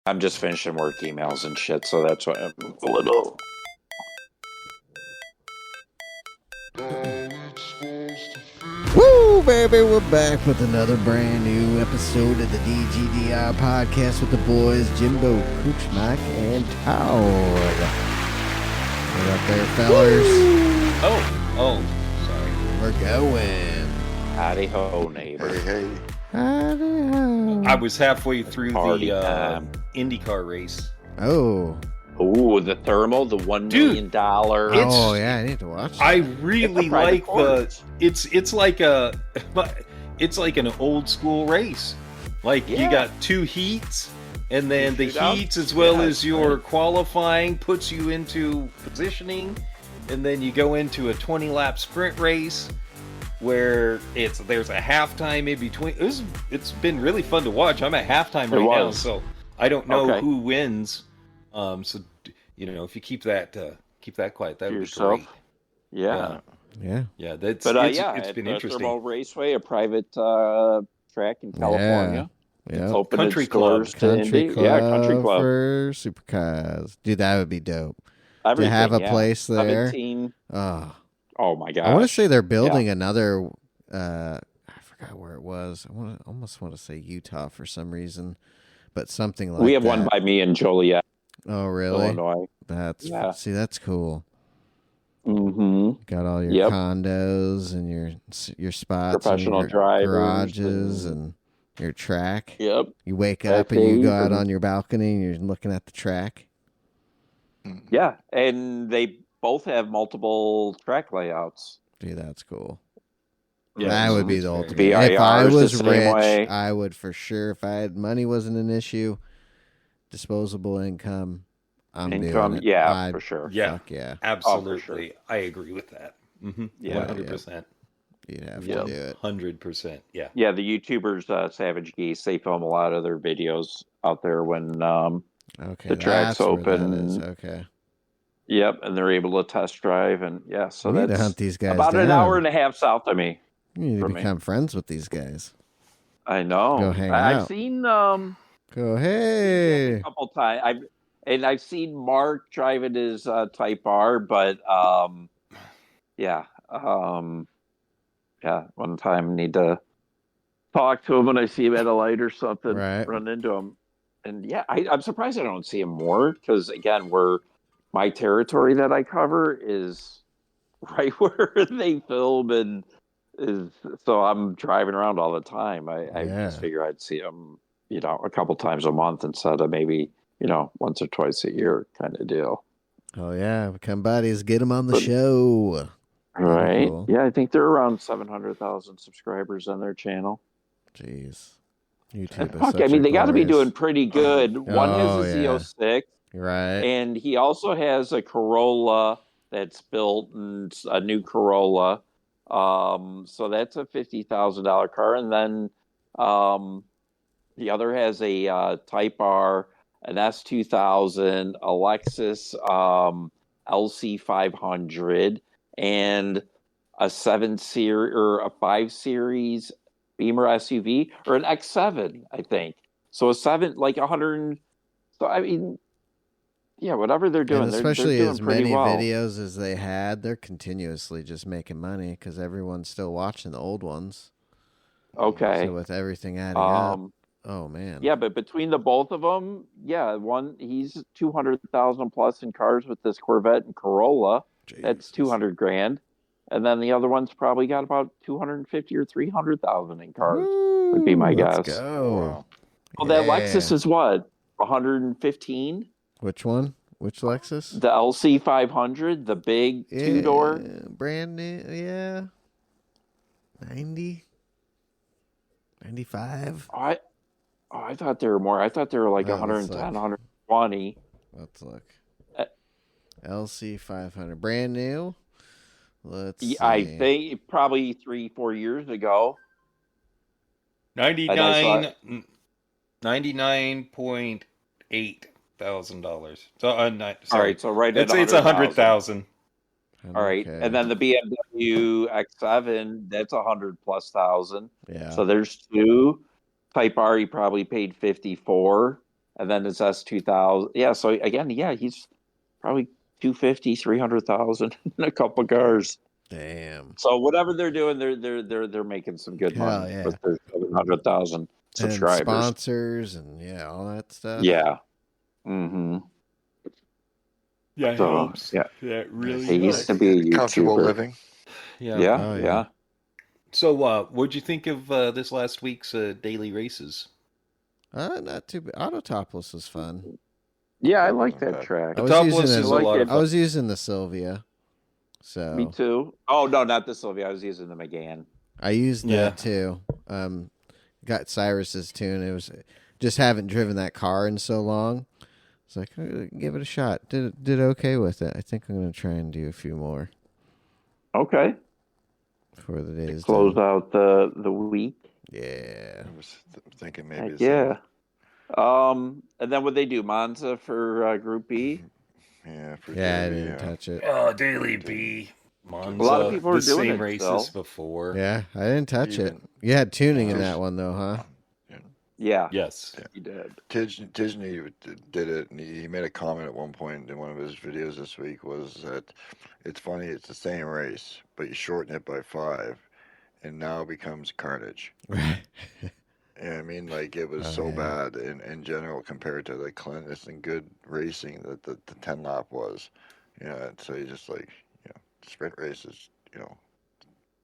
I'm just finishing work emails and shit, so that's why I'm a little. Woo, baby, we're back with another brand new episode of the DGDR podcast with the boys, Jimbo, Cooch, Mike, and Todd. What up there, fellers? Oh, sorry. We're going. Howdy ho, neighbor. Hey. Howdy ho. I was halfway through Party the time. IndyCar race. Oh. Ooh, the thermal, the $1 million. It's- Oh, yeah, I need to watch that. I really like course. it's like an old school race. Like Yeah. you got two heats, and then the shoot out. heats as well Yeah, as your right. qualifying puts you into positioning, and then you go into a 20-lap sprint race where there's a halftime in between. It's been really fun to watch. I'm at halftime right now, so I don't know Okay. who wins. So if you keep that quiet, that would be Yourself. great. Yeah. Yeah. Yeah, that's But it's at been the interesting. Thermal Raceway, a private track in California. Yeah. Open Country its club. doors to Country Indy. club, Yeah, country club. for supercars. Dude, that would be dope. Everything, to have a yeah. place there. 17. Oh. Oh my god. I want to say they're building another. I forgot where it was. Almost want to say Utah for some reason, but something like we have that. one by me in Joliet, Oh, really? Illinois. That's see, that's cool. Mm-hmm. Got all your Yep. condos and your spots, Professional and your drivers garages, and- and your track. Yep. You wake up and you Cafes go out and- on your balcony and you're looking at the track. Yeah, and they both have multiple track layouts. Dude, that's cool. Yeah, that would be it's the very ultimate. VIR If I is the was same rich, way. I would for sure. If I had money wasn't an issue, disposable income, I'm Income, doing it. yeah, I'd- for sure. Yeah. Fuck yeah, Absolutely, I agree with that. Yeah. 100%. you'd have Yep. to do it. 100%. Yeah. Yeah, the YouTubers, Savage Geese, they film a lot of their videos out there when, Okay, The track's that's where that open. is. Okay, yep, and they're able to test drive, and yeah, so we need to that's hunt these guys about down. an hour and a half south of me. You need to from me. become friends with these guys. I know. Go hang I've out. seen Go, a hey. couple times. I've seen Mark driving his Type R, but yeah, one time I need to talk to him when I see him at a light or something. Right. Run into him, and yeah, I'm surprised I don't see him more because again, my territory that I cover is right where they film and is so I'm driving around all the time. I Yeah. just figure I'd see him, a couple times a month instead of maybe, once or twice a year kind of deal. Oh yeah, become buddies. Get them on the But- show. Right. cool. Yeah, I think they're around 700,000 subscribers on their channel. Jeez, YouTube. And is fuck, such I mean, a they got to be glorious- doing pretty good. One Oh, has a yeah. Z06, right. and he also has a Corolla that's built, and a new Corolla. So that's a $50,000 car, and then the other has a Type R, an S2000, a Lexus LC500, and a 7-series or a 5-series Beamer SUV, or an X7, I think. So a 7, like 100. So I mean, yeah, whatever they're doing, And they're especially doing as pretty many well. videos as they had, they're continuously just making money because everyone's still watching the old ones. Okay. So with everything adding up, Um, oh man. yeah, but between the both of them, yeah, he's 200,000 plus in cars with this Corvette and Corolla. That's Jesus. 200 grand. And then the other one's probably got about 250 or 300,000 in cars. would be my Woo, let's guess. go. Well, that Yeah. Lexus is what? 115? Which one? Which Lexus? The LC500, the big two-door? Brand new, yeah. 90? 95? I thought they were more. I thought they were like Oh, 110, that's like- 120. Let's look. Uh, LC 500. Brand new? Let's see. I think probably 3-4 years ago. 99.8 thousand dollars. So All sorry, right, so right it's at it's 100,000. All right, Okay. and then the BMW X7, that's 100,000+. Yeah. So there's two. Type R, you probably paid 54, and then his S2000. Yeah, so again, yeah, he's probably 250, 300,000 in a couple cars. Damn. So whatever they're doing, they're making some good Hell money yeah. with their 700,000 subscribers. And sponsors and all that stuff. Yeah. Mm-hmm. Yeah, So, yeah. That really He used to be a comfortable YouTuber. living. Yeah. Yeah, Oh, yeah. yeah. So, what'd you think of this last week's daily races? Not too bad. Autotopless was fun. Yeah, I like that track. I was Topless using is it- a lot of I fun. was using the Sylvia. So Me too. Oh no, not the Sylvia. I was using the McGann. I used Yeah. that too. Got Cyrus's tune. It was just haven't driven that car in so long. It's like give it a shot. Did okay with it. I think I'm gonna try and do a few more Okay. before the days Close done. out the week. Yeah. I was thinking maybe. Heck yeah. And then what they do? Monza for Group B. Yeah. For Yeah, I Derby, didn't touch it. Oh, Daily B. Monza. A lot of people are the doing same it races still. before. Yeah, I didn't touch it. Even- You had tuning in that one though, huh? Yeah. Yes. He did. Disney did it, and he made a comment at one point in one of his videos this week was that it's funny, it's the same race, but you shorten it by 5, and now it becomes carnage. Right. And I mean, like, it was Oh, so yeah. bad in general compared to the cleanliness and good racing that the 10 lap was. So you just like, sprint races,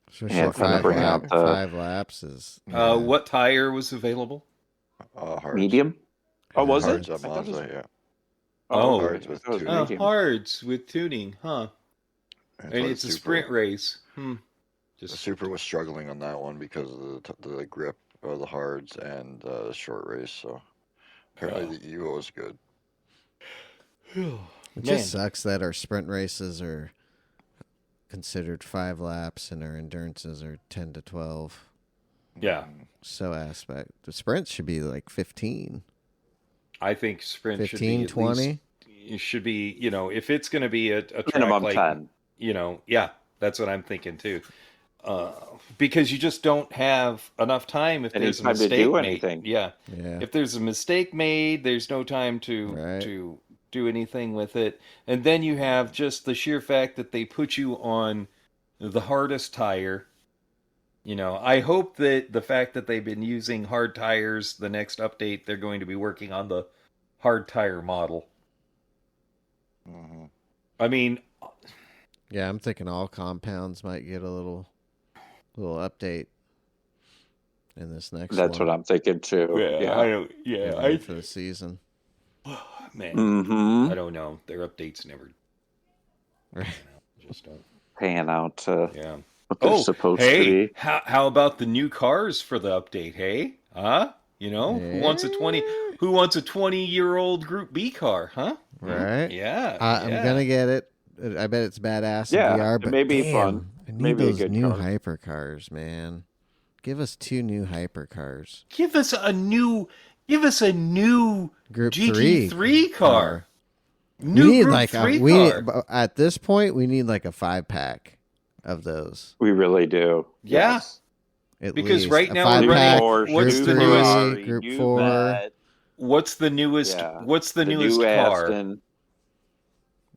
Especially Yeah, at kinda bring out the- 5 laps is What tire was available? hards. Medium. Oh, was Hards it? at I thought it was- Monza, yeah. Oh. okay. Hards with I thought it was tuning. medium. Hards with tuning, huh? And And so it's a Super- sprint race. The Just Super was struggling on that one because of the grip of the hards and the short race. So apparently the Evo was good. It just sucks that our sprint races are considered 5 laps and our endurances are 10 to 12. Yeah. So aspect. The sprints should be like 15. I think sprint should be 15, at 20. least, it should be, if it's going to be a track Minimum like 10. Yeah, that's what I'm thinking too. Because you just don't have enough time if Any there's a time to mistake do made. anything. Yeah. Yeah. If there's a mistake made, there's no time Right. to do anything with it. And then you have just the sheer fact that they put you on the hardest tire. I hope that the fact that they've been using hard tires, the next update, they're going to be working on the hard tire model. Mm-hmm. I mean, Yeah, I'm thinking all compounds might get a little update in this next That's one. what I'm thinking too. I don't. Get Yeah, ready for the season. man, Mm-hmm. I don't know. Their updates never Right. just don't. Pan out to Yeah. what they're supposed to hey, be. how about the new cars for the update? Hey, huh? Who wants a 20-year-old Group B car? Huh? Right? Yeah. I'm gonna get it. I bet it's badass in Yeah, VR, it but may be damn, fun. I need Maybe a those good new car. hypercars, man. Give us 2 new hypercars. Give us a new Group GT3 car. We New need Group like 3 a car. at this point we need like a 5-pack of those. We really do. Yeah. Yes. At Because least. right A now we're 5-pack, running- Porsche, what's new the newest- Ferrari, Group new 4. Met, What's the newest? Yeah. What's the new newest car? Aston.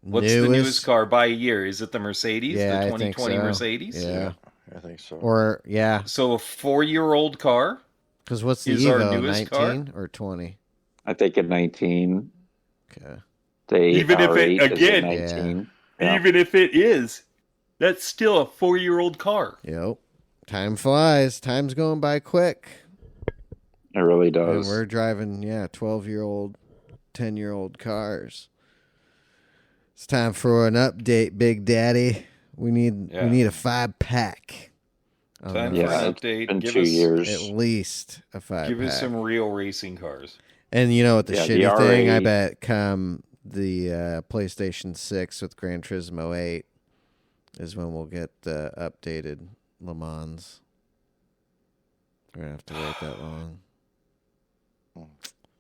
What's the newest car by a year? Is it the Mercedes? Yeah, the I think 2020 so. Mercedes? Yeah. I think so. Or yeah, So a 4-year-old car? because what's the Is our Evo? newest 19 or 20? I think at 19. Okay. The Even if it- R8 is at again- 19. Yeah. Even if it is, that's still a 4-year-old car. Yep. Time flies. Time's going by quick. It really And does. we're driving 12-year-old, 10-year-old cars. It's time for an update, Big Daddy. We need Yeah. a 5-pack. Time Yeah, for an it's update. been Give 2 us, years. At least a 5-pack. Give us some real racing cars. And you know what the Yeah, shitty the thing? I R8. bet come the PlayStation 6 with Gran Turismo 8 is when we'll get the updated Le Mans. We're going to have to wait that long.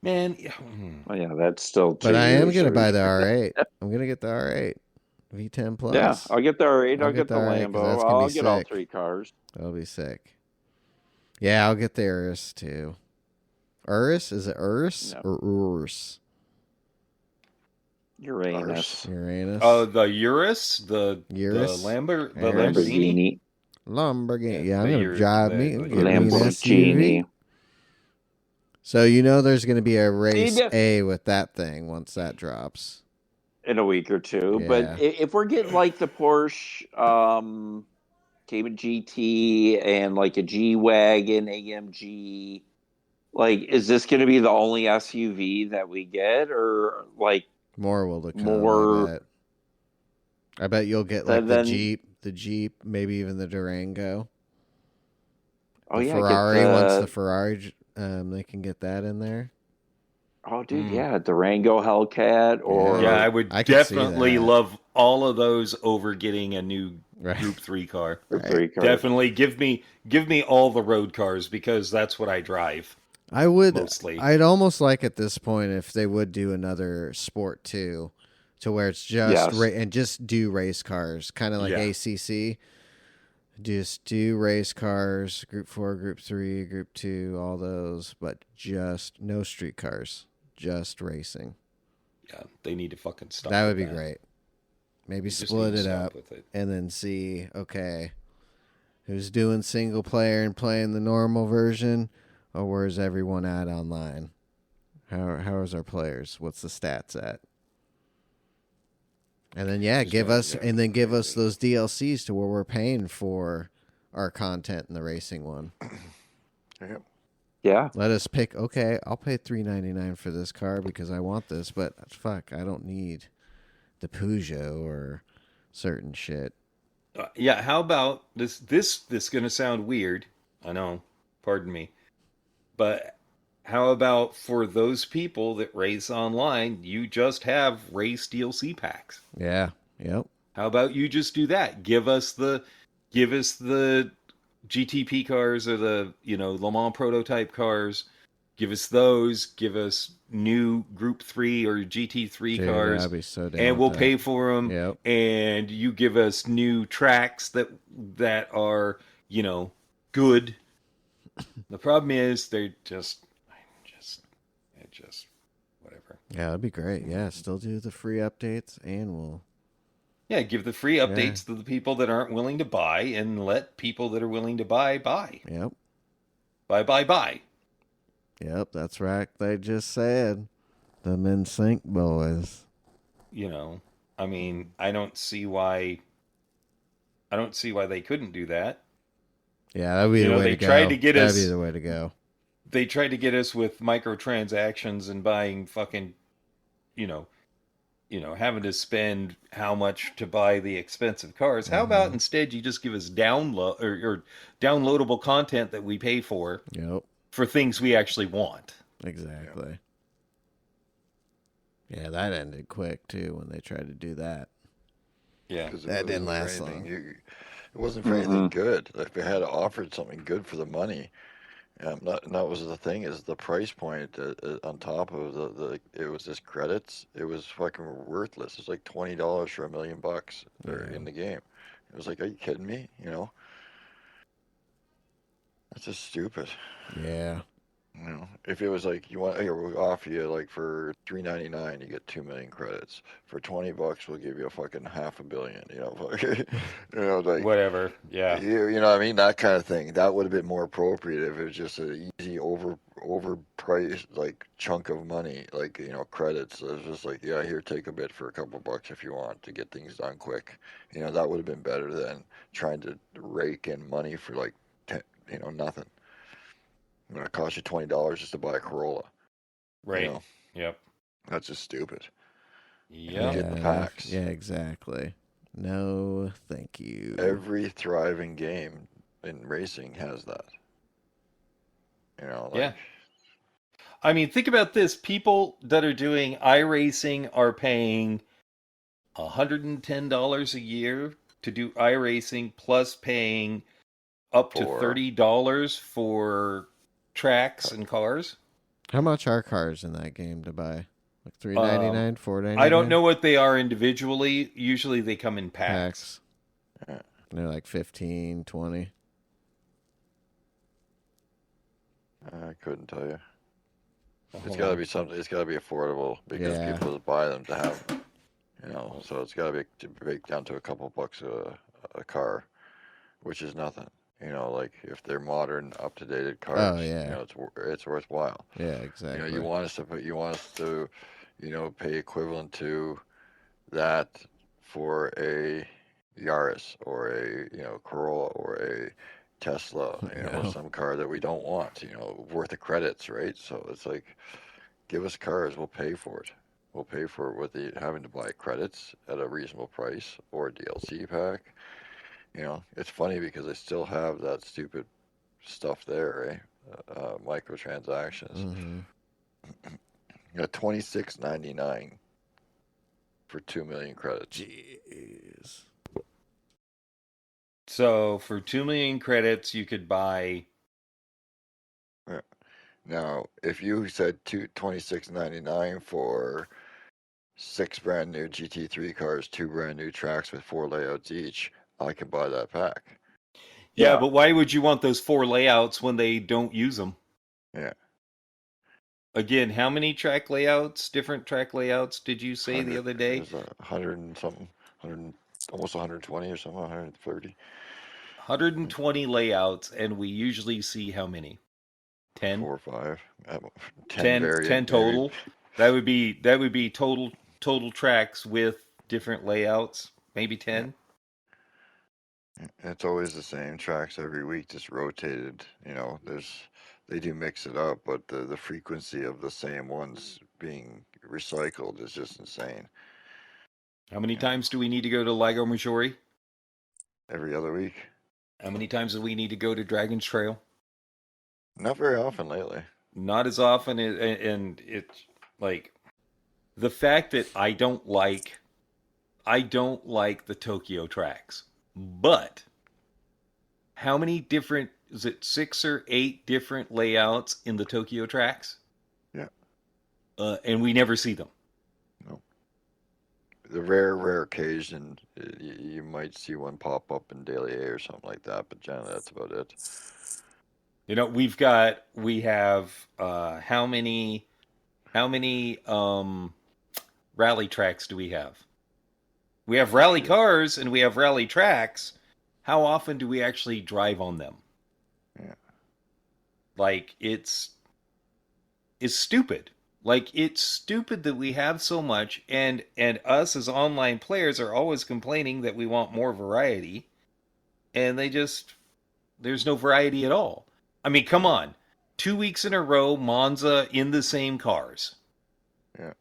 Man, Well, yeah, that's still 2 But I am years going to or- buy the R8. I'm going to get the R8. V10 Plus. Yeah, I'll get the R8. I'll I'll get get the the R8 'cause that's Lambo. gonna be I'll get all sick. 3 cars. That'll be sick. Yeah, I'll get the Urus too. Urus? Is it Urus No. or Urus? Uranus. Uranus. The Urus, the Urus? Lamborghini. Lamborghini. Yeah, I'm the going to drive me. the I'm getting me an Lamborghini. SUV. So you know there's going to be a race Yeah. A with that thing once that drops. In a week or two. Yeah. But if we're getting like the Porsche Cayman GT and like a G-Wagon AMG, like, is this going to be the only SUV that we get, or like More will to come, more? I bet you'll get like Then the Jeep, maybe even the Durango. oh The yeah, Ferrari, once the Ferrari, they can get that in there. oh dude, yeah, Durango Hellcat, or Yeah, I would I could see definitely that. love all of those over getting a new Right. Group 3 car. or three cars. Definitely give me all the road cars because that's what I drive. I would Mostly. I'd almost like at this point if they would do another Sport 2 to where it's just Yes. and just do race cars, kind of like Yeah. ACC. Just do race cars, Group 4, Group 3, Group 2, all those, but just no street cars, just racing. Yeah, they need to fucking stop. That would with be great. Maybe They just split need to it stop up with it. and then see, okay, who's doing single player and playing the normal version, or where's everyone at online? How is our players? What's the stats at? And then give us those DLCs to where we're paying for our content in the racing one. Yep. Yeah, Let us pick. Okay, I'll pay $3.99 for this car because I want this, but fuck, I don't need the Peugeot or certain shit. Yeah, how about this? This going to sound weird. I know. Pardon me. But how about for those people that race online, you just have race DLC packs? Yeah. Yep. How about you just do that? Give us the GTP cars or the, Le Mans prototype cars. Give us those. Give us new Group 3 or GT3 Dude, cars. I'd be so down And with we'll that. pay for them. Yep. And you give us new tracks that are, good. The problem is they're just whatever. Yeah, that'd be great. Yeah, still do the free updates, and we'll. Yeah, give the free updates to the people that aren't willing to buy, and let people that are willing to buy. Yep. Buy. Yep, that's right. They just said the NSYNC boys. I mean, I don't see why they couldn't do that. Yeah, that'd be the way to go. Tried to get that'd us. be the way to go. They tried to get us with microtransactions and buying fucking, having to spend how much to buy the expensive cars. How about instead you just give us download or downloadable content that we pay for things we actually want. Exactly. Yeah, that ended quick too when they tried to do that. Yeah, that didn't last long. It wasn't for anything good. If they had offered something good for the money, that was the thing. Is the price point on top of the it was just credits. It was fucking worthless. It's like $20 for $1 million in the game. It was like, are you kidding me? That's just stupid. Yeah. If it was like we'll offer you like for $3.99 you get 2 million credits. For $20 we'll give you a fucking $500 million. Like whatever. Yeah. You know what I mean? That kind of thing. That would have been more appropriate if it was just an easy overpriced like chunk of money, like credits. It's just like, yeah, here, take a bit for a couple bucks if you want to get things done quick. That would have been better than trying to rake in money for like nothing. It costs you $20 just to buy a Corolla. Right. Yep. That's just stupid. Yeah. Getting the packs. Yeah, exactly. No, thank you. Every thriving game in racing has that. Yeah. I mean, think about this. People that are doing iRacing are paying $110 a year to do iRacing, plus paying up to $30 for tracks and cars. How much are cars in that game to buy? Like $3.99, $4.99? I don't know what they are individually. Usually they come in packs. They're like 15, 20. I couldn't tell you. It's got to be something. It's got to be affordable because Yeah. people just buy them to have them. So it's got to break down to a couple bucks a car, which is nothing. Like if they're modern, up-to-date cars, Oh, yeah. It's worthwhile. Yeah, exactly. You want us to, pay equivalent to that for a Yaris or a Corolla or a Tesla, No. some car that we don't want, worth the credits, right? So it's like, give us cars, we'll pay for it. We'll pay for it with having to buy credits at a reasonable price or a DLC pack. It's funny because I still have that stupid stuff there, eh? Microtransactions. Mm-hmm. Got $26.99 for 2 million credits. Jeez. So for 2 million credits, you could buy. Yeah. Now, if you said $26.99 for 6 brand new GT3 cars, 2 brand new tracks with 4 layouts each, I can buy that pack. Yeah, Yeah. but why would you want those 4 layouts when they don't use them? Yeah. Again, how many different track layouts did you say the other day? There's 100 and something, 100, almost 120 or something, 130. 120 layouts, and we usually see how many? 10? 4 or 5. 10 10 variant, total. That would be total tracks with different layouts. Maybe 10. And it's always the same tracks every week, just rotated. They do mix it up, but the frequency of the same ones being recycled is just insane. How many times do we need to go to Lago Maggiore? Every other week. How many times do we need to go to Dragon's Trail? Not very often lately. Not as often, and it's like the fact that I don't like the Tokyo tracks. But how many different, is it 6 or 8 different layouts in the Tokyo tracks? Yeah. And we never see them. No. The rare occasion, you might see one pop up in Daily A or something like that, but generally that's about it. We have how many rally tracks do we have? We have rally cars and we have rally tracks. How often do we actually drive on them? Yeah. Like it's stupid. Like it's stupid that we have so much, and us as online players are always complaining that we want more variety, and there's no variety at all. I mean, come on. 2 weeks in a row, Monza in the same cars. Yeah.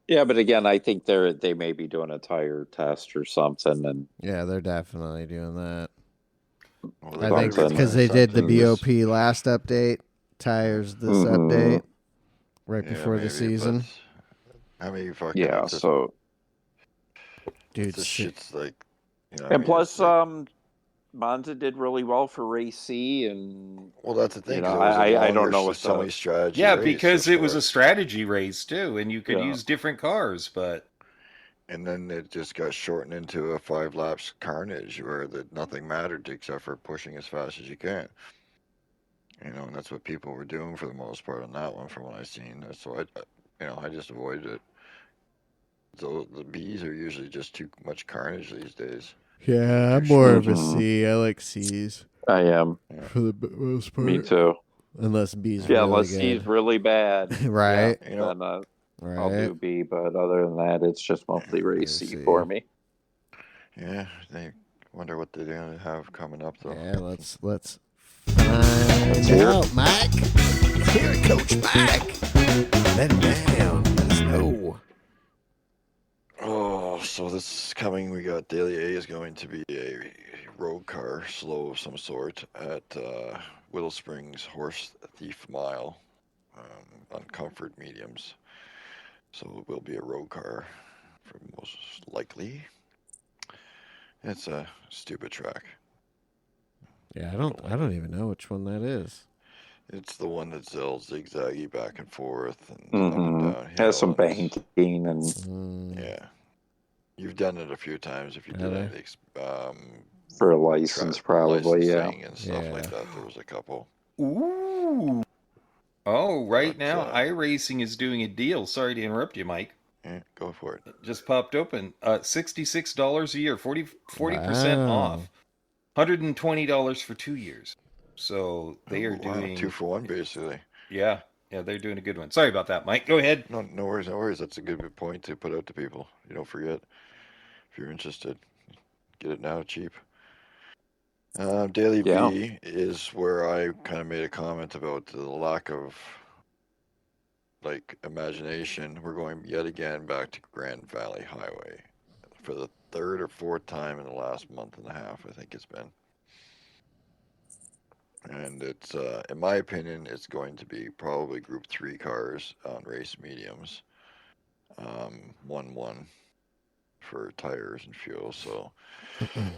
Yeah, but again, I think they may be doing a tire test or something, and Yeah, they're definitely doing that. Well, I think something. because they did the Something. BOP last update, tires this Mhm. update right Yeah, before the maybe, season. but how many fucking yeah. So Dude, this shit's like, and plus, Monza did really well for Race C, and well, that's the thing. you 'Cause know, it was a I don't longer know what semi the strategy. Yeah, race because this it was far. a strategy race too, and you could Yeah. use different cars, but And then it just got shortened into a 5 laps carnage where nothing mattered except for pushing as fast as you can. And that's what people were doing for the most part on that one, from what I've seen. So I just avoided it. So the Bs are usually just too much carnage these days. yeah, I'm Too more short. of a Mhm. C. I like C's I am. for the most part. Me too. Unless B's Yeah, really unless good. he's really bad, Right. yeah, then I'll Right. do B. But other than that, it's just mostly Race C C. for me. Yeah, they wonder what they're going to have coming up, though. Yeah, let's find hear it. out, Mike. Let's hear it, Coach Mike. Let him down. Let us know. Oh, so this coming, we got Daily A is going to be a road car, slow of some sort, at Willow Springs Horse Thief Mile on comfort mediums. So it will be a road car, for most likely. It's a stupid track. Yeah, I don't even know which one that is. It's the one that's all zigzaggy back and forth and up Mm-hmm. and down. Has some hill, and banking and yeah, you've done it a few times. If you did Have it, for a license, probably. Yeah. licensing and stuff like Yeah. that. There was a couple. ooh, Oh, right But now, iRacing is doing a deal. Sorry to interrupt you, Mike. yeah, go for it. It just popped open. $66 a year, 40% Wow. off. $120 for 2 years. So they are Oh, wow, doing, 2-for-1 basically. yeah, they're doing a good one. Sorry about that, Mike. Go ahead. No, no worries, no worries. That's a good point to put out to people. You don't forget if you're interested. Get it now, cheap. Daily Yeah. B is where I kind of made a comment about the lack of like imagination. We're going yet again back to Grand Valley Highway for the third or fourth time in the last month and a half, I think it's been. And it's, in my opinion, it's going to be probably Group 3 cars on race mediums. 1-1 for tires and fuel. So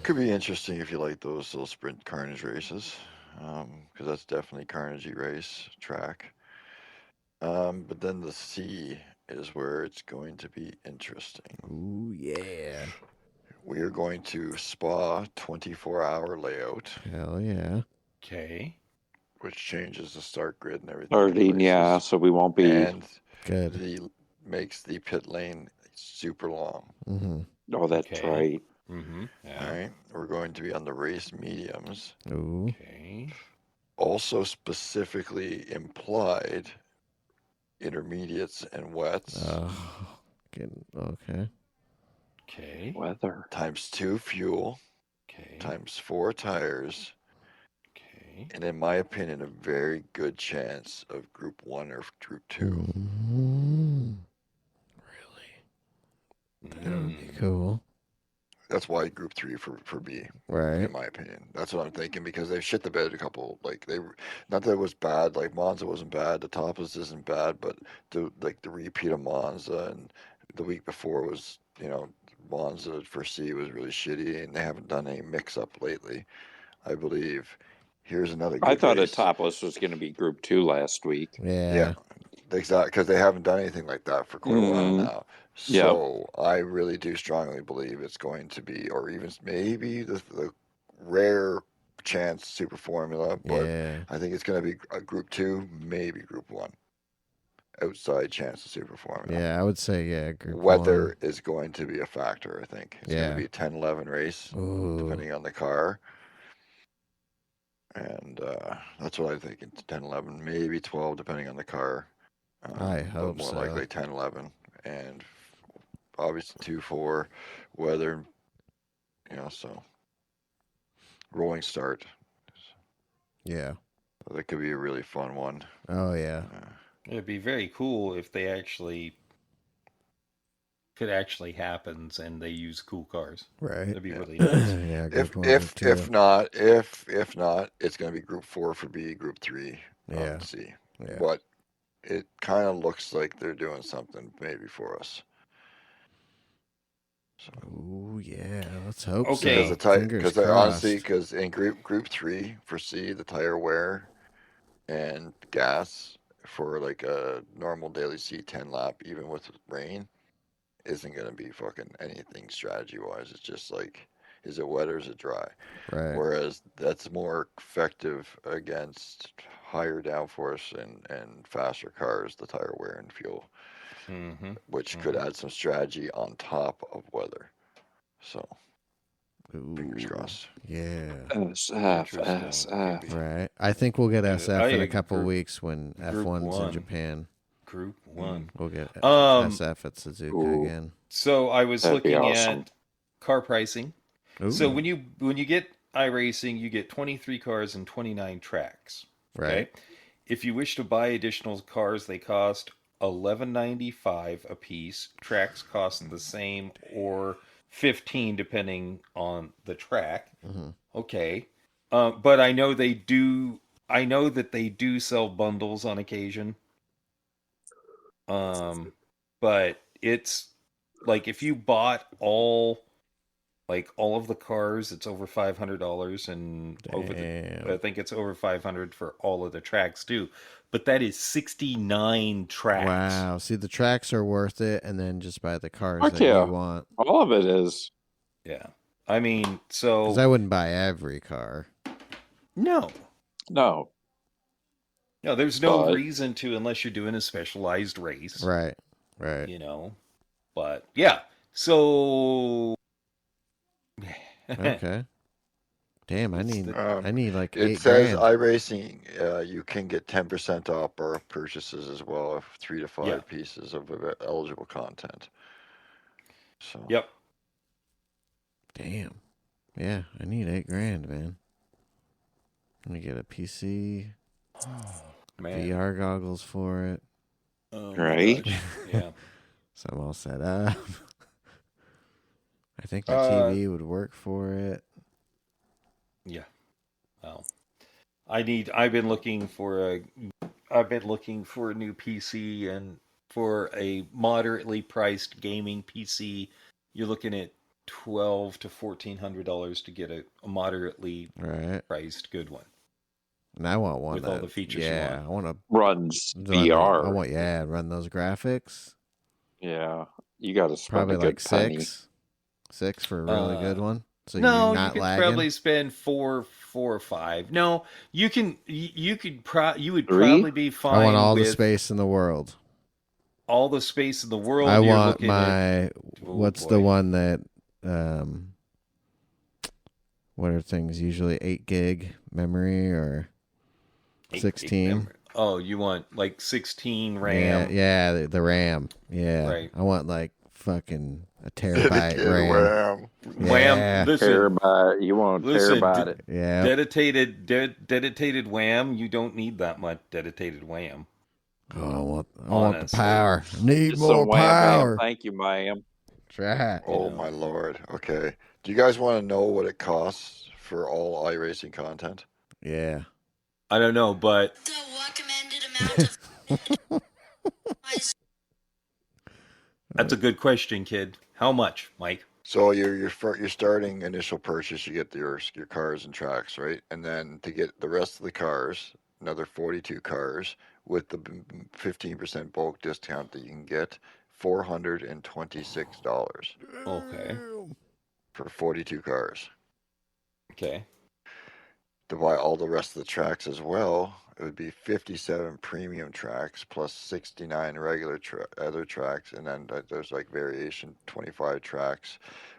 could be interesting if you like those sprint carnage races, because that's definitely carnagey race track. But then the C is where it's going to be interesting. Ooh, yeah. We are going to Spa 24-hour layout, Hell yeah. Okay. which changes the start grid and everything. for Starting, yeah, places. so we won't be. And Good. makes the pit lane super long. Mm-hmm. Oh, that's Okay. right. Mm-hmm. All Yeah. right, we're going to be on the race mediums. Ooh. Okay. Also specifically implied intermediates and wets Okay. Okay. Weather. times 2 fuel Okay. times 4 tires, Okay. and in my opinion, a very good chance of Group 1 or Group 2. Mm-hmm. Really? That would be cool. That's why Group 3 for B, Right. in my opinion. That's what I'm thinking, because they've shit the bed a couple. Like not that it was bad. Like Monza wasn't bad. The Tapas isn't bad, but the repeat of Monza and the week before was, Monza for C was really shitty, and they haven't done any mix up lately. I believe. Here's another good I thought race. a topless was going to be Group 2 last week. Yeah. Exactly, because they haven't done anything like that for quite a while now. Yep. So I really do strongly believe it's going to be, or even maybe the rare chance super formula, but Yeah. I think it's going to be a Group 2, maybe Group 1. Outside chance of super formula. Yeah, I would say, yeah, Group Weather 1. is going to be a factor, I think. It's Yeah. going to be a 10-11 race, Ooh. depending on the car. And that's what I think. It's 10-11, maybe 12, depending on the car. I hope but more so. likely 10-11, and obviously 2-4 weather, so rolling start. Yeah. That could be a really fun one. Oh, yeah. It'd be very cool if they actually if it actually happens and they use cool cars. Right. That'd be Yeah. really nice. Yeah, If Group 1, Group 2. if not, it's going to be Group 4 for B, Group 3 Yeah. on C. Yeah. But it kind of looks like they're doing something maybe for us. So. Ooh, yeah. Let's hope Okay. so. Fingers crossed. Honestly, because in Group 3 for C, the tire wear and gas for like a normal daily C10 lap, even with rain, isn't going to be fucking anything strategy wise. It's just like, is it wet or is it dry? Right. Whereas that's more effective against higher downforce and faster cars, the tire wear and fuel, which could add some strategy on top of weather. So, fingers crossed. Yeah. SF. Right. I think we'll get SF in a couple Group- weeks when Group F1's in 1. Japan. Group 1. We'll get SF at Suzuka Ooh. again. So I was That'd be looking awesome. at car pricing. Ooh. So when you get iRacing, you get 23 cars and 29 tracks. Right. Okay. If you wish to buy additional cars, they cost $11.95 a piece. Tracks cost the same or $15 depending on the track. Okay. But I know they do. I know that they do sell bundles on occasion. But it's like if you bought all of the cars, it's over $500, and I think it's over $500 for all of the tracks too. But that is 69 tracks. Wow. See, the tracks are worth it, and then just buy the cars Fuck that yeah. you want. All of it is. Yeah. I mean, so Because I wouldn't buy every car. no. No. No, there's no But- reason to unless you're doing a specialized race. Right. Right. You know. But yeah. So Okay. Damn, I need like It 8 says grand. iRacing, you can get 10% off our purchases as well of 3 to 5 Yeah. pieces of eligible content. So Yep. Damn. Yeah, I need 8 grand, man. Let me get a PC, Man. VR goggles for it. Oh, Right? gosh. Yeah. So I'm all set up. I think my TV would work for it. Yeah. Well, I've been looking for a new PC, and for a moderately priced gaming PC, you're looking at $1,200 to $1,400 to get a moderately Right. priced good one. And I want one With that, all the features you yeah, I want to Runs run VR. I want, yeah, run those graphics. Yeah. You got to spend Probably a good like penny. 6 for a really good one. So No, you're not you could lagging. probably spend four or five. No, you would Three? probably be fine. I want all the with space in the world. all the space in the world. I You're want looking my at, what's boy. the one that what are things usually 8 gig memory or 16? memory. Oh, you want like 16 RAM? Yeah, the RAM. Yeah, Right. I want like fucking a terabyte dedicated RAM. RAM. Wham! Yeah. Listen, Terabyte. You want Listen, terabyte it. Yeah, dedicated wham. You don't need that much dedicated wham. oh, I want the Honestly. power. Need Just more some wham power. bam. Thank you, ma'am. That's right. Oh know. my lord. Okay. Do you guys want to know what it costs for all iRacing content? Yeah. I don't know, but The recommended amount of that's a good question, kid. How much, Mike? So your starting initial purchase, you get your cars and tracks, right? And then to get the rest of the cars, another 42 cars with the 15% bulk discount that you can get, $426 Okay. for 42 cars. Okay. To buy all the rest of the tracks as well, it would be 57 premium tracks plus 69 regular other tracks, and then there's like variation 25 tracks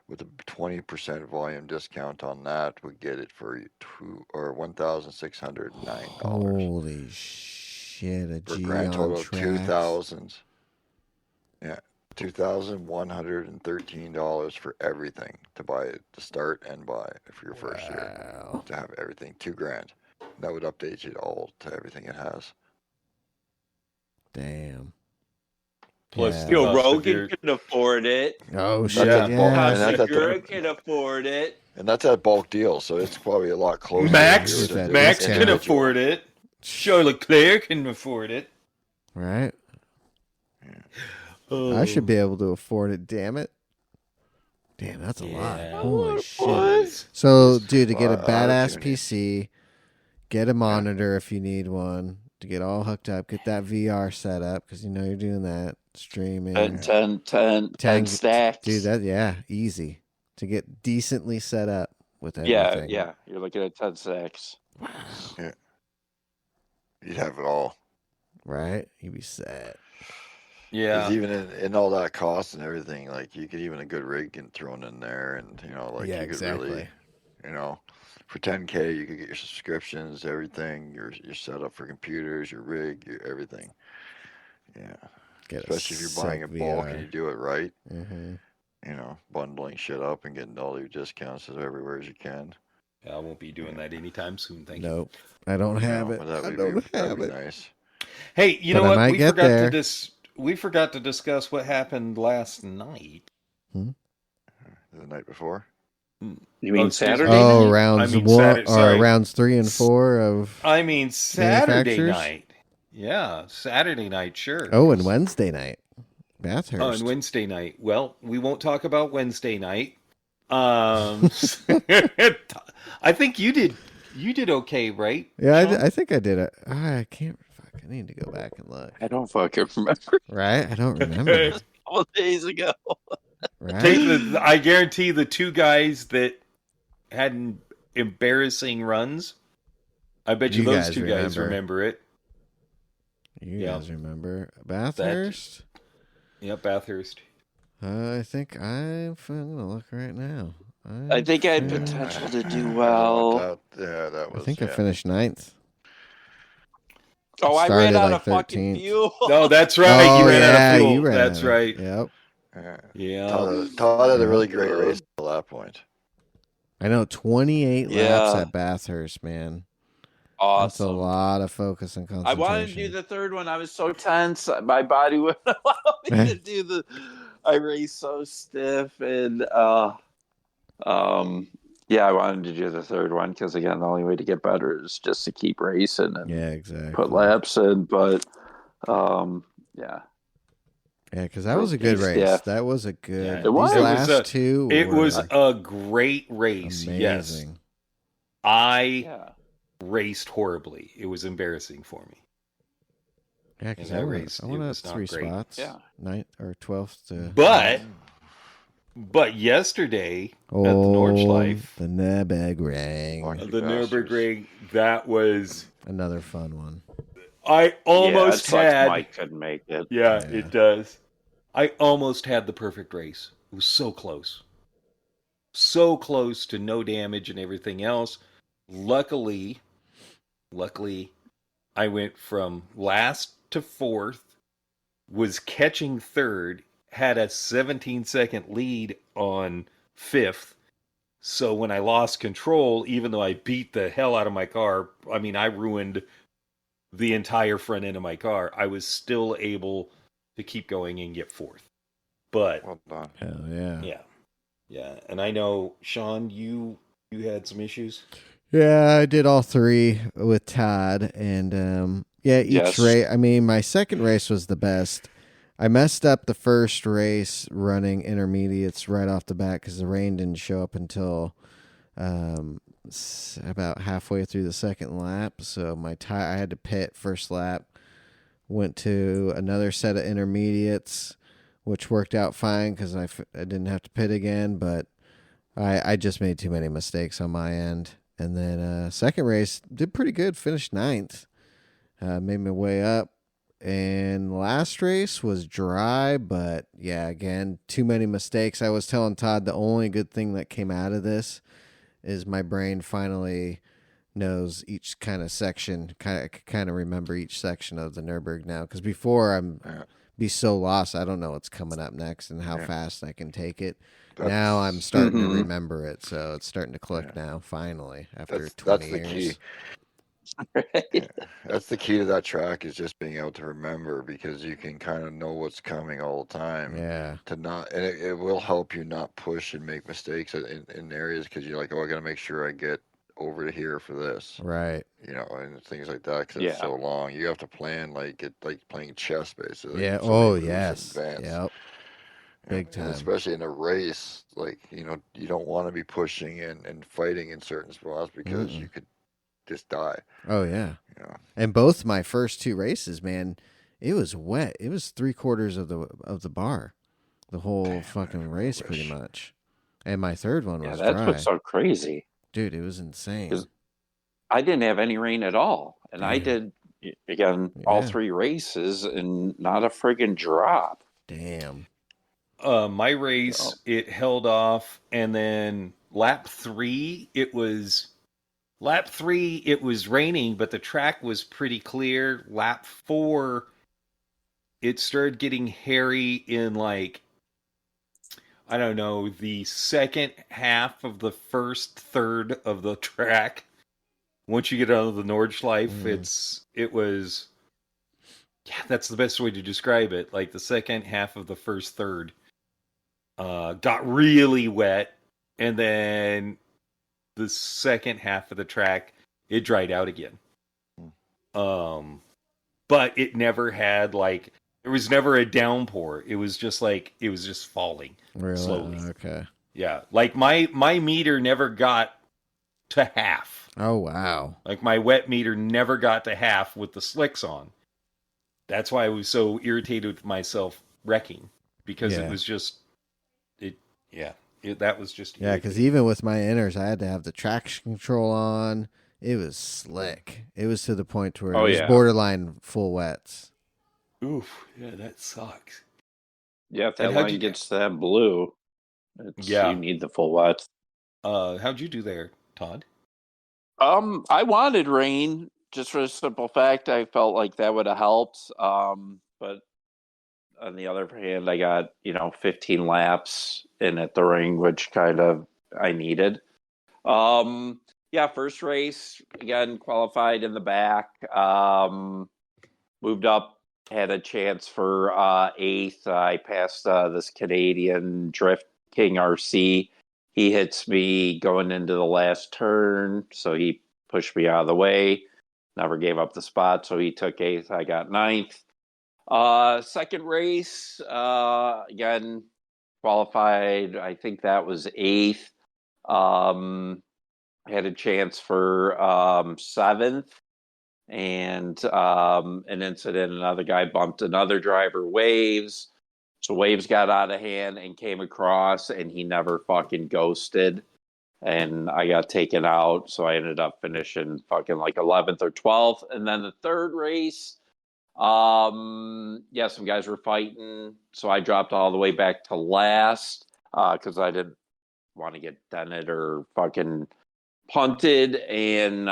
with a 20% volume discount on that would get it for $1,609 Holy shit! A for a G grand on total of tracks. $2,113 for everything to buy it to start and buy for your first year Wow. to have everything $2,000. That would update you all to everything it has. Damn. Plus Yeah. the Joe cost of Rogan your- can afford it. Oh That's shit! a bulk, Yeah. and that's at Segura the, can afford it. and that's at bulk deal, so it's probably a lot closer. Max With that Max discount. can afford it. Charles Leclerc can afford it. Right. Oh. I should be able to afford it. Damn it. Damn, that's a lot. Yeah. Holy shit. What? So, dude, to get a Well, badass too many. PC, get a monitor if you need one, to get all hooked up, get that VR set up because you know you're doing that streaming. 10 stacks. Dude, easy to get decently set up with yeah, everything. yeah. You're looking at 10 stacks. You'd have it all. Right? You'd be set. Yeah. Because even in all that cost and everything, like you could even a good rig get thrown in there, and like yeah, you could exactly. really, for $10K you could get your subscriptions, everything, your setup for computers, your rig, your everything. Yeah. Get Especially if you're buying in bulk and you do it right. Mm-hmm. Bundling shit up and getting all your discounts as everywhere as you can. I won't be doing that anytime soon. Thank you. Nope. I don't have it. But that I would don't that'd have be it. nice. Hey, you But know I what? might get there. We forgot to discuss what happened last night. The night before. You mean excuse me. Saturday Oh, night? rounds I mean, one Saturday- sorry. or rounds 3 and 4 of. I mean Saturday Manufacturers? night. Yeah, Saturday night, sure. Oh, and Wednesday night, Bathurst. Oh, and Wednesday night. Well, we won't talk about Wednesday night. I think you did okay, right? Yeah, Sean? I think I did it. I can't. Fuck, I need to go back and look. I don't fucking remember. Right? I don't remember. A couple days ago. Right? I guarantee the two guys that had embarrassing runs. I bet you You those guys two guys remember. remember it. You Yeah. guys remember Bathurst? Yep, Bathurst. I think I'm gonna look right now. I think I had finished- potential to do I know well. that I was. think I yeah. finished 9th. Oh, I Started ran out like of fucking 13th. fuel. No, that's right. Oh you ran out yeah, of fuel. you ran That's out of- right. Yep. Yeah. Todd had a Yeah. really great race at that point. I know 28 laps Yeah. at Bathurst, man. Awesome. That's a lot of focus and I concentration. wanted to do the third one. I was so tense. My body wouldn't allow me to do the. I raced so stiff, and yeah, I wanted to do the third one because again, the only way to get better is just to keep racing and Yeah, exactly. put laps in. But yeah, Yeah, because that was a good race. Yeah. That was a good. Yeah, It was. These It last was two. It was were a great race. Yes. amazing. I yeah. raced horribly. It was embarrassing for me. Yeah, because In I that went, race, I it went up was not 3 great. spots. Yeah. 9th or 12th to. But yesterday at the Nordschleife, the Nürburgring. Fuck. the bastards. Nürburgring, that was Another fun one. I almost yeah, it sucks had. Mike couldn't make it. Yeah, Yeah. it does. I almost had the perfect race. It was so close. So close to no damage and everything else. Luckily, I went from last to fourth, was catching third, had a 17-second lead on fifth. So when I lost control, even though I beat the hell out of my car, I mean, I ruined the entire front end of my car, I was still able to keep going and get fourth. But Well done. Hell yeah. yeah. And I know, Sean, you had some issues. Yeah, I did all 3 with Todd, and yeah, each Yes. race. I mean, my second race was the best. I messed up the first race running intermediates right off the bat because the rain didn't show up until about halfway through the second lap. So I had to pit first lap. Went to another set of intermediates, which worked out fine because I didn't have to pit again. But I just made too many mistakes on my end. And then second race, did pretty good, finished 9th. Made my way up. And last race was dry, but yeah, again, too many mistakes. I was telling Todd the only good thing that came out of this is my brain finally knows each kind of section, kind of remember each section of the Nürburgring now. Because before I'm be so lost, I don't know what's coming up next and how fast I can take it. Now I'm starting to remember it, so it's starting to click now. Finally, after 20 years. That's the key. Yeah, that's the key to that track is just being able to remember because you can kind of know what's coming all the time. Yeah. To not, and it will help you not push and make mistakes in areas because you're like, oh, I got to make sure I get over to here for this, Right. you know, and things like that because it's so long. You have to plan like playing chess basically. Yeah. So Oh, many moves in yes. advance. Yep. Big And time. especially in a race, like you don't want to be pushing and fighting in certain spots because you could just die. Oh yeah. You know. And both my first 2 races, man, it was wet. It was 3/4 of the bar, the whole fucking race, pretty much. And my third one was that's dry. what's so crazy. Dude, it was insane. I didn't have any rain at all, and I did again all 3 races and not a friggin' drop. Damn. My race, it held off, and then lap 3, it was raining, but the track was pretty clear. Lap 4, it started getting hairy in like, I don't know, the second half of the first third of the track. Once you get out of the Nordschleife, it was, that's the best way to describe it. Like the second half of the first third got really wet, and then the second half of the track, it dried out again. But it never had like, there was never a downpour. It was just like, it was just falling slowly. Okay. Yeah. Like my meter never got to half. Oh, wow. Like my wet meter never got to half with the slicks on. That's why I was so irritated with myself wrecking, because it was just, that was just Yeah, because even with my inners, I had to have the traction control on. It was slick. It was to the point where it was borderline full wets. Oof, yeah, that sucks. Yeah, if that And how'd line you- gets that blue, you need the full wet. How'd you do there, Todd? I wanted rain just for the simple fact I felt like that would have helped. But on the other hand, I got 15 laps in at the ring, which kind of I needed. Yeah, first race again, qualified in the back. Moved up, had a chance for eighth. I passed this Canadian Drift King RC. He hits me going into the last turn, so he pushed me out of the way. Never gave up the spot, so he took eighth. I got ninth. Second race, again, qualified. I think that was eighth. Had a chance for seventh, and an incident. Another guy bumped another driver, Waves. So Waves got out of hand and came across, and he never fucking ghosted. And I got taken out, so I ended up finishing fucking like 11th or 12th. And then the third race, yeah, some guys were fighting, so I dropped all the way back to last because I didn't want to get dented or fucking punted, and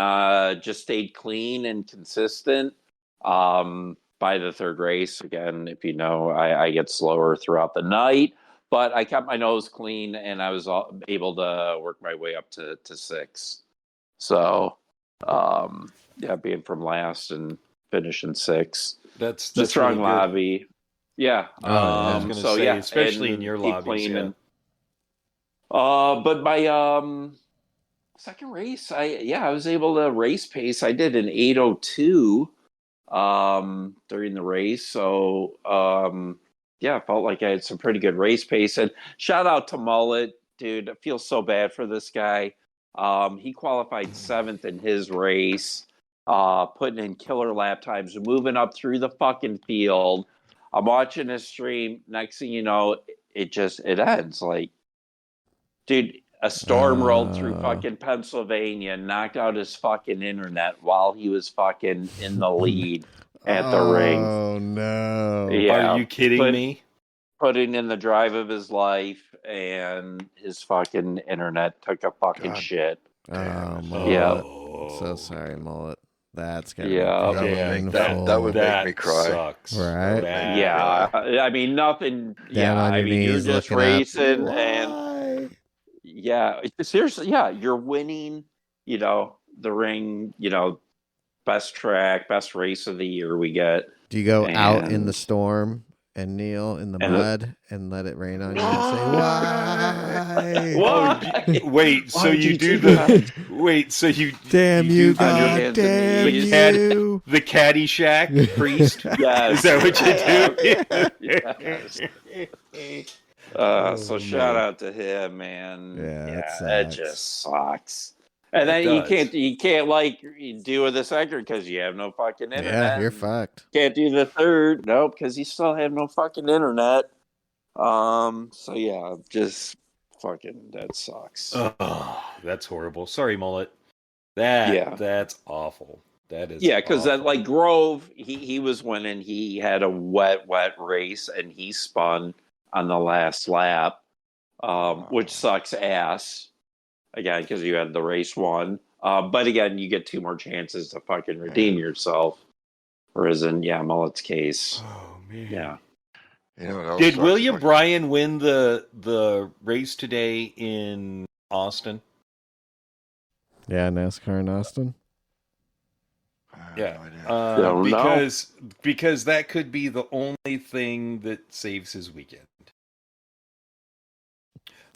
just stayed clean and consistent. By the third race, again, if you know, I get slower throughout the night, but I kept my nose clean and I was able to work my way up to six. So, yeah, being from last and finishing six. That's It's a strong really good. lobby. Yeah. I was gonna So say, yeah, especially in and your keep lobbies, cleaning. But my second race, I was able to race pace. I did an 8:02 during the race. So yeah, I felt like I had some pretty good race pace. And shout out to Mullet, dude. I feel so bad for this guy. He qualified seventh in his race, putting in killer lap times, moving up through the fucking field. I'm watching his stream. Next thing you know, it ends. Like, dude, a storm rolled through fucking Pennsylvania and knocked out his fucking internet while he was fucking in the lead at the ring. Oh no! Yeah, Are you kidding me? Putting in the drive of his life, and his fucking internet took a fucking God. shit. Oh, Mullet. Yeah. So sorry, Mullet. That's gotta Yeah. be Yeah, painful. that would make me cry. Sucks. Right? That- Yeah, I mean nothing. Down on your you're knees, just looking up. racing, and Why? yeah, seriously, yeah, you're winning. The ring. Best track, best race of the year we get. Do you go out in the And- storm and kneel in the And- mud and let it rain on you and say, "Why? Why? Wait, so Why'd you you do do the wait, so you Damn you you, do on your God! hands and Damn knees. you!" the Caddyshack priest? Yes. Is that what you do? Yes. So Oh, shout man. out to him, man. Yeah, that it sucks. just sucks. And It then does. you can't like do the second because you have no fucking internet. Yeah, you're fucked. Can't do the third, nope, because you still have no fucking internet. So yeah, just fucking that sucks. Oh, that's horrible. Sorry, Mullet. Yeah. That's awful. That is Because that awful. like Grove, he was winning. He had a wet race, and he spun on the last lap, which sucks ass. Again, because you had the race won. But again, you get two more chances to fucking redeem yourself. Whereas in Mullet's case, Oh man. yeah. What else Did sucks? William Bryan win the race today in Austin? Yeah, NASCAR in Austin. I have Yeah. no idea. Don't know. Because that could be the only thing that saves his weekend.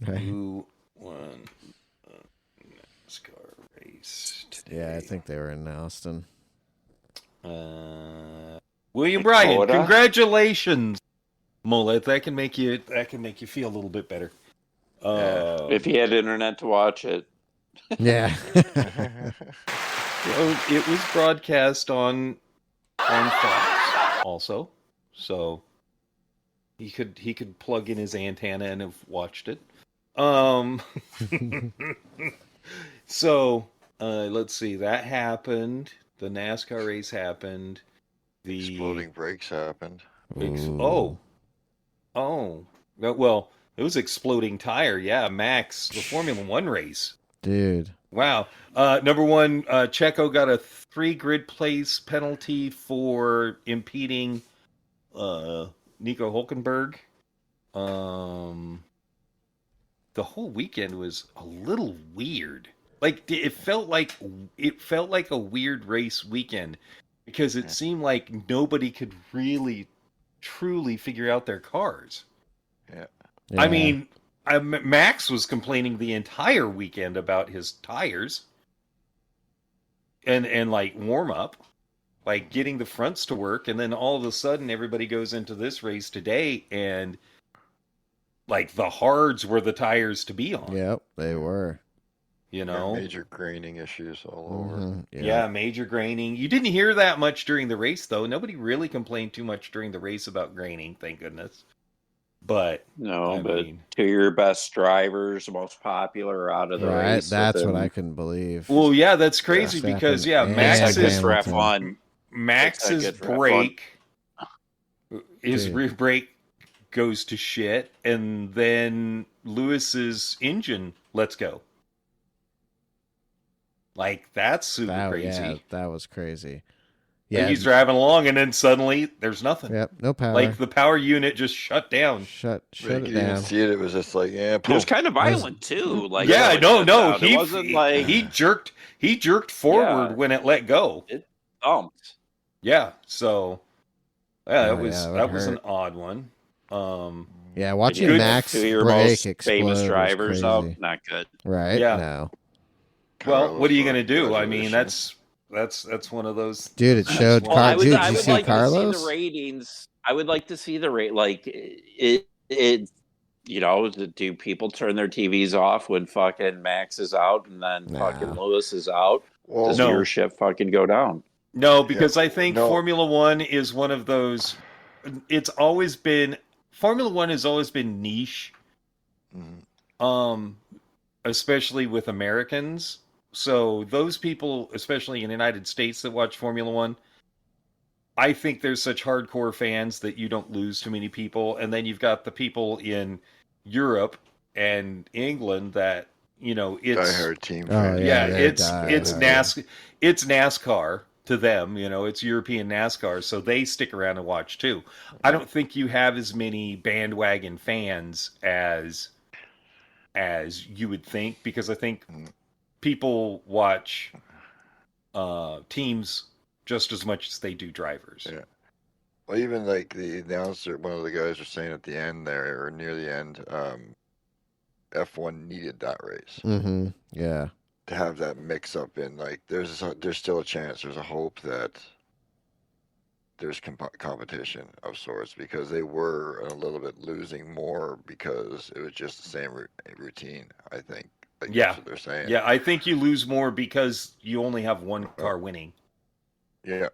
Right. Who won the NASCAR race today? Yeah, I think they were in Austin. William Bryan, Dakota? congratulations, Mullet. That can make you feel a little bit better. If he had internet to watch it. Yeah. It was broadcast on Fox also, so he could plug in his antenna and have watched it. So let's see. That happened. The NASCAR race happened. The Exploding brakes happened. Ooh. Oh. Well, it was exploding tire. Yeah, Max, the Formula One race. Dude. Wow. Number one, Checo got a 3 grid place penalty for impeding Nico Hulkenberg. The whole weekend was a little weird. Like it felt like a weird race weekend because it seemed like nobody could really truly figure out their cars. Yeah. I mean, Max was complaining the entire weekend about his tires and like warm up, like getting the fronts to work, and then all of a sudden everybody goes into this race today and like the hards were the tires to be on. Yep, they were. You know, major graining issues all over. Mm-hmm. Yeah, major graining. You didn't hear that much during the race, though. Nobody really complained too much during the race about graining, thank goodness. But no, two of your best drivers, most popular out of the race. That's what I couldn't believe. Well, yeah, that's crazy because Max's brake, his rear brake goes to shit, and then Lewis's engine lets go. Like that's super crazy. Yeah, that was crazy. Yeah, and he's driving along, and then suddenly there's nothing. Yep, no power. Like the power unit just shut down. Shut you it down. Didn't see it. It was just like It was kind of violent too. Like no. It wasn't like he jerked forward when it let go. It thumped. Yeah. So that was an odd one. Watching Max brake explode famous drivers out, not good. Right? Yeah. No. Well, what are you gonna do? I mean, that's one of those. Dude, it showed. Did you see Carlos? To see the ratings. I would like to see the rate. Like it. You know, do people turn their TVs off when fucking Max is out and then fucking Lewis is out? Does viewership fucking go down? No, because I think Formula One is one of those. Formula One has always been niche. Especially with Americans. So those people, especially in the United States that watch Formula One, I think there's such hardcore fans that you don't lose too many people. And then you've got the people in Europe and England that, you know, it's diehard team. It's NASCAR to them, you know, it's European NASCAR, so they stick around and watch too. I don't think you have as many bandwagon fans as you would think, because I think people watch teams just as much as they do drivers. Yeah. Well, even like the announcer, one of the guys was saying at the end there, or near the end, F1 needed that race. Mm-hmm. Yeah. To have that mix up in, like, there's still a chance, there's a hope that there's competition of sorts, because they were a little bit losing more because it was just the same routine, I think. Like, that's what they're saying. Yeah, I think you lose more because you only have one car winning. Yeah.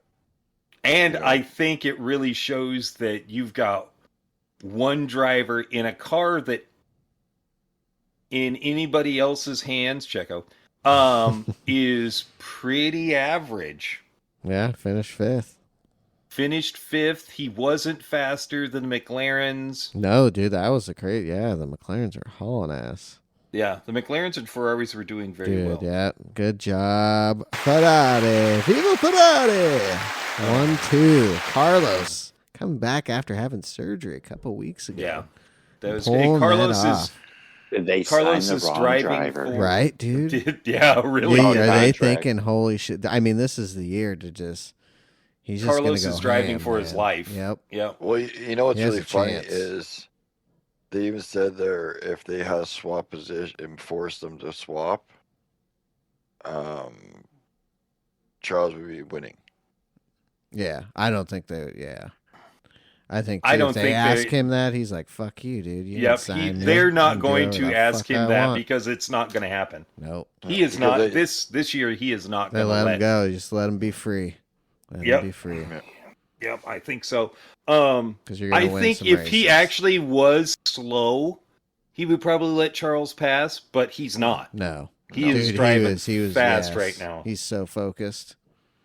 And I think it really shows that you've got one driver in a car that in anybody else's hands, Checo, is pretty average. Yeah, finished fifth. He wasn't faster than the McLarens. No, dude, that was the McLarens are hauling ass. Yeah, the McLarens and Ferraris were doing very well. Yeah, good job. Ferrari. Viva Ferrari. 1-2. Carlos coming back after having surgery a couple weeks ago. Yeah. That was Carlos is driving for, right, dude? Yeah, really. Dude, are they thinking, holy shit? I mean, this is the year to just. He's just Carlos is driving for his life. Yep. Well, you know what's really funny is they even said there, if they had a swap position and forced them to swap, Charles would be winning. Yeah, I don't think they. Yeah, I think if they ask him that, he's like, "Fuck you, dude." They're not going to ask him that because it's not going to happen. Nope. He is not this year. He is not. They let him go. Just let him be free. Let him be free. Yep, I think so. I think if he actually was slow, he would probably let Charles pass, but he's not. No. He is driving fast right now. He's so focused.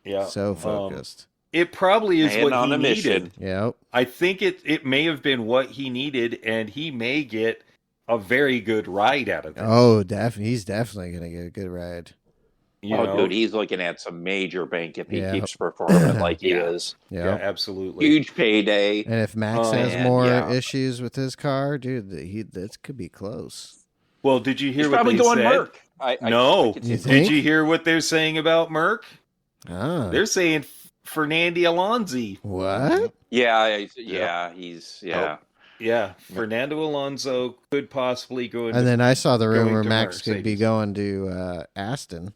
Yeah. So focused. It probably is Man what on he a mission. needed. Yep. I think it may have been what he needed, and he may get a very good ride out of this. Oh, definitely. He's definitely gonna get a good ride. You Oh, know? dude, he's looking at some major bank if he Yeah. keeps performing like he Yeah. is. Yeah, Yep. absolutely. Huge payday. And if Max has And, more yeah. issues with his car, dude, this could be close. Well, did you hear He's what probably they going said? Merc. No. could You see- think? Did you hear what they're saying about Merck? Ah, They're saying Fernando Alonso. what? Yeah, he's Yeah, Fernando Alonso could possibly go into. And then I saw the going rumor to Max could be Mercedes. going to Aston.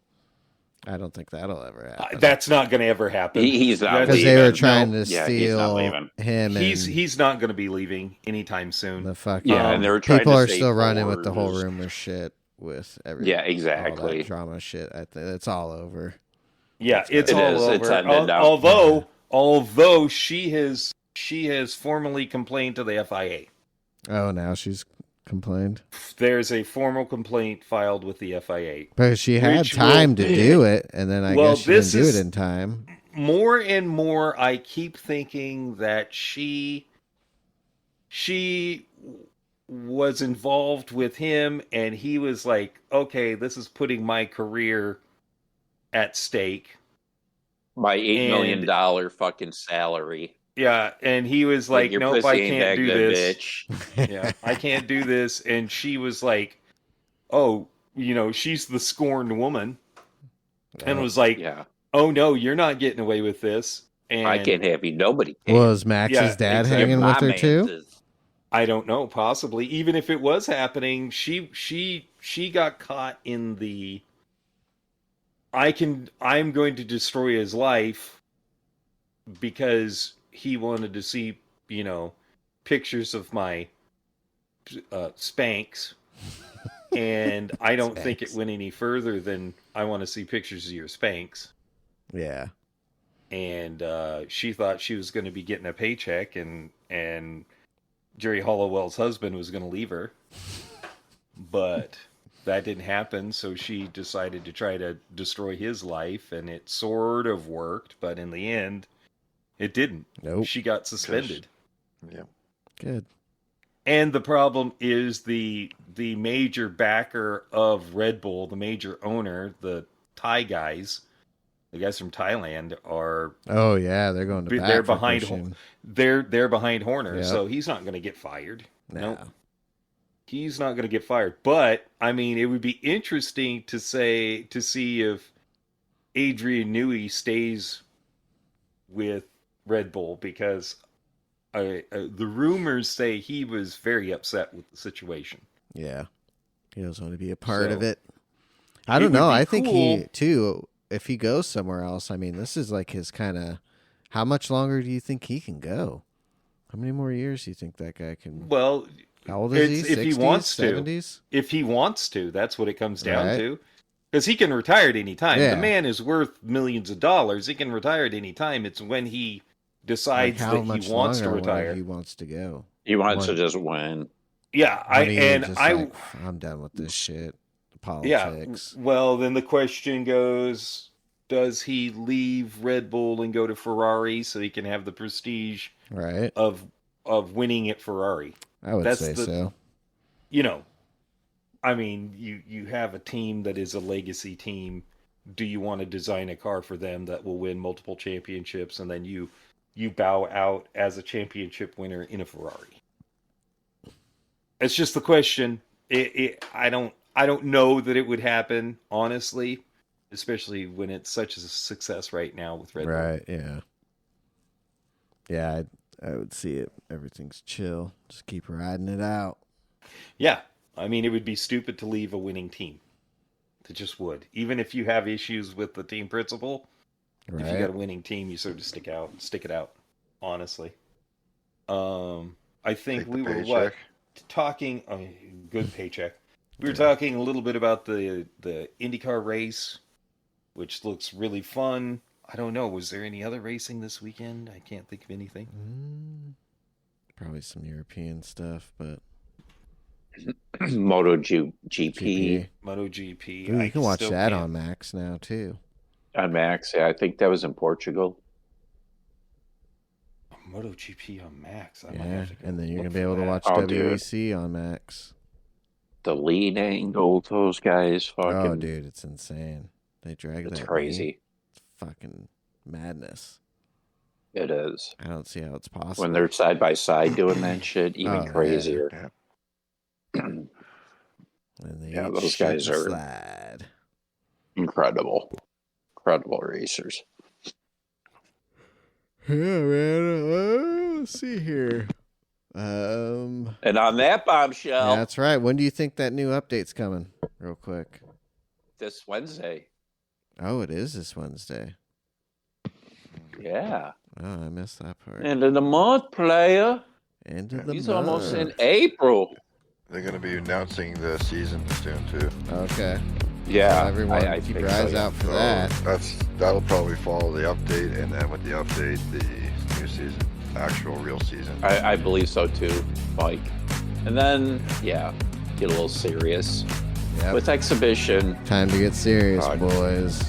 I don't think that'll ever happen. That's not going to ever happen. He's not Because leaving. they were trying No. to Yeah, he's not steal leaving. him. He's not going to be leaving anytime soon. the fucking Yeah, and they were trying people to are say still running with the whole Ford is- rumor shit with every Yeah, all exactly. that drama shit. I think it's all over. Yeah, it's It all is. over. It's ended now. Although she has formally complained to the FIA. Oh, now she's complained There's a formal complaint filed with the FIA. because she had Which time will- to do it, and then I Well, guess she didn't this do is- it in time. More and more, I keep thinking that she was involved with him, and he was like, "Okay, this is putting my career at stake." My $8 million And- fucking salary. Yeah, and he was like, Your "Nope, pussy I ain't can't that do good, this. bitch. Yeah, I can't do this." And she was like, "Oh, she's the scorned woman," and was like, Yeah, "Oh no, you're not getting away with this." And I can't have you. Nobody can. Was Max's Yeah, dad exactly. hanging with her My too? man's is- I don't know, possibly. Even if it was happening, she got caught in the I'm going to destroy his life because he wanted to see, pictures of my Spanx. And I don't think it Spanx. went any further than I want to see pictures of your Spanx. Yeah. And she thought she was going to be getting a paycheck, and Jerry Hollowell's husband was going to leave her, but that didn't happen. So she decided to try to destroy his life, and it sort of worked, but in the end, it didn't. Nope. She got suspended. Yeah. Good. And the problem is the major backer of Red Bull, the major owner, the Thai guys. The guys from Thailand are Oh yeah, they're going to bat they're for behind Christian. they're behind Horner, Yep. so he's not going to get fired. No. Nope. He's not going to get fired. But I mean, it would be interesting to see if Adrian Newey stays with Red Bull, because the rumors say he was very upset with the situation. Yeah. He doesn't want to be a part of So, it. I it don't would know. be I think cool. he too. If he goes somewhere else, I mean, this is like his kind of. How much longer do you think he can go? How many more years do you think that guy can? Well, How old is he? if he 60s, wants to. 70s? if he wants to, that's what it comes down Right. to. Because he can retire at any time. Yeah. The man is worth millions of dollars. He can retire at any time. It's when he decides Like, how that much he wants to longer when retire. He wants to go. He wants One- to just win. Yeah, When he just like, I'm done with this shit. yeah. Politics. Well, then the question goes: does he leave Red Bull and go to Ferrari so he can have the prestige Right. of winning at Ferrari? I would That's say the- so. I mean, you have a team that is a legacy team. Do you want to design a car for them that will win multiple championships, and then you bow out as a championship winner in a Ferrari? It's just the question. I don't know that it would happen, honestly, especially when it's such a success right now with Red Bull. Right. Yeah. Yeah, I would see it. Everything's chill. Just keep riding it out. Yeah, I mean, it would be stupid to leave a winning team. It just would. Even if you have issues with the team principal, if you got Right. a winning team, you sort of stick it out. Honestly, I think Take the we were paycheck. talking. Good paycheck. We were talking a little bit about the IndyCar race, which looks really fun. I don't know. Was there any other racing this weekend? I can't think of anything. Probably some European stuff, but MotoGP GP. MotoGP. Ooh, I you can watch still that can't- on Max now too. on Max. Yeah, I think that was in Portugal. MotoGP on Max. I might Yeah, have to go and then you're look gonna be for able to that. watch Oh, dude. WEC on Max. The lead angle, those guys fucking. Oh, dude, it's insane. They drag It's that crazy. knee. It's fucking madness. It is. I don't see how it's possible. When they're side by side doing that shit, even Oh, yeah. crazier. And they Yeah, eat those shit guys and are- slide. Incredible. Incredible racers. Yeah, man. Let's see here. And on that bombshell, That's right. When do you think that new update's coming? Real quick. this Wednesday. Oh, it is this Wednesday. Yeah. Oh, I missed that part. End of the month, player. End of the He's month. almost in April. They're going to be announcing the season soon too. Okay. Yeah. So everyone, I keep think your eyes so, yeah. out for So that. that'll probably follow the update, and then with the update, the new season, actual real season. I believe so too, Mike. And then, yeah, get a little serious Yep. with exhibition. Time to get serious, God. boys.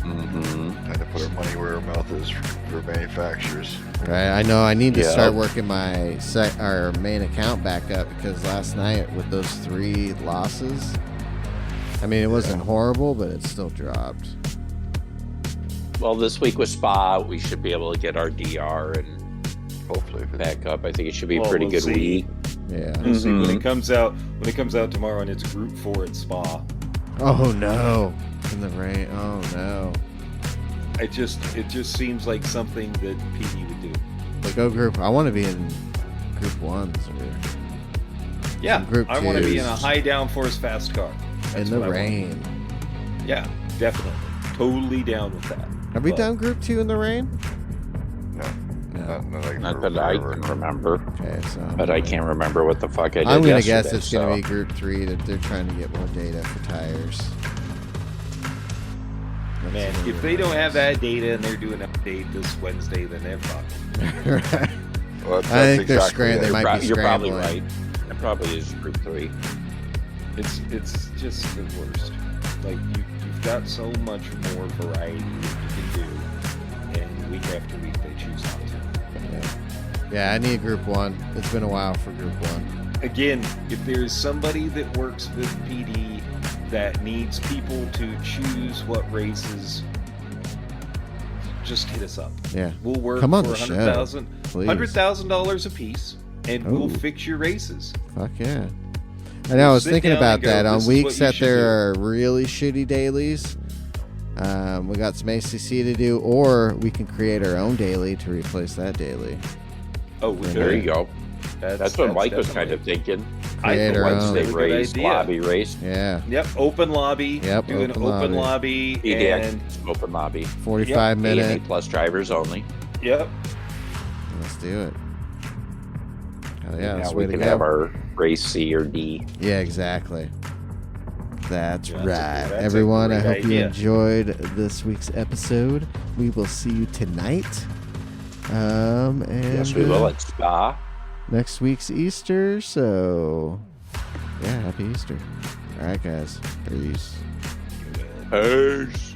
Mm-hmm. Time to put our money where our mouth is for manufacturers. Right. I know I need to Yeah. start working my our main account back up because last night with those 3 losses, I mean, it wasn't horrible, but it still dropped. Well, this week with Spa, we should be able to get our DR and Hopefully, if it's back up. I think it should be a Well, pretty we'll good see. week. Yeah. We'll see when Mhm. it comes out. When it comes out tomorrow, and it's Group 4 at Spa. Oh no. In the rain. Oh no. It just seems like something that PD would do. Like, go group. I want to be in group 1s or Yeah, Group I want to be in a 2s. high downforce fast car. That's in the what I want. rain. Yeah, definitely, totally down with that. Have we But done group 2 in the rain? no, No. not like Not for that I forever. can remember, Okay, so but I can't remember what the fuck I did I'm gonna yesterday, guess it's gonna so- be group 3 that they're trying to get more data for tires. That's Man, gonna if be they don't nice. have that data and they're doing an update this Wednesday, then they're fucked. Right. Well, I that's think they're exactly scrambling. it. They You're, might be you're probably scrambling. right. It probably is group 3. It's just the worst. Like you've got so much more variety that you can do, and week after week they choose not to. Yeah, I need group 1. It's been a while for group 1. Again, if there's somebody that works with PD that needs people to choose what races, just hit us up. Yeah. We'll work Come on for the show, please. $100,000 a piece, and we'll Ooh. fix your races. Fuck yeah. I know, I was Sit thinking down about and go, that. "This On is weeks what you that should there are really shitty dailies, we got some ACC to do, or we can create our own daily to replace that daily. Oh, we There There could. you go. That's what Mike was kind of thinking. I Create think our that's own. a Wednesday really good race, idea. lobby race, Yeah, Yep, open lobby. Yep, do an open open lobby. lobby, EDX, and open lobby, 45 A&A minute. plus drivers only. yep. Let's do it. Hell yeah, Now that's the we way to can go. have our race C or D. Yeah, exactly. That's Yeah, right. that's a Everyone, I great hope you idea. enjoyed this week's episode. We will see you tonight. And Yes, we will at Spa. next week's Easter, so yeah, happy Easter. All right, guys. Peace. Peace.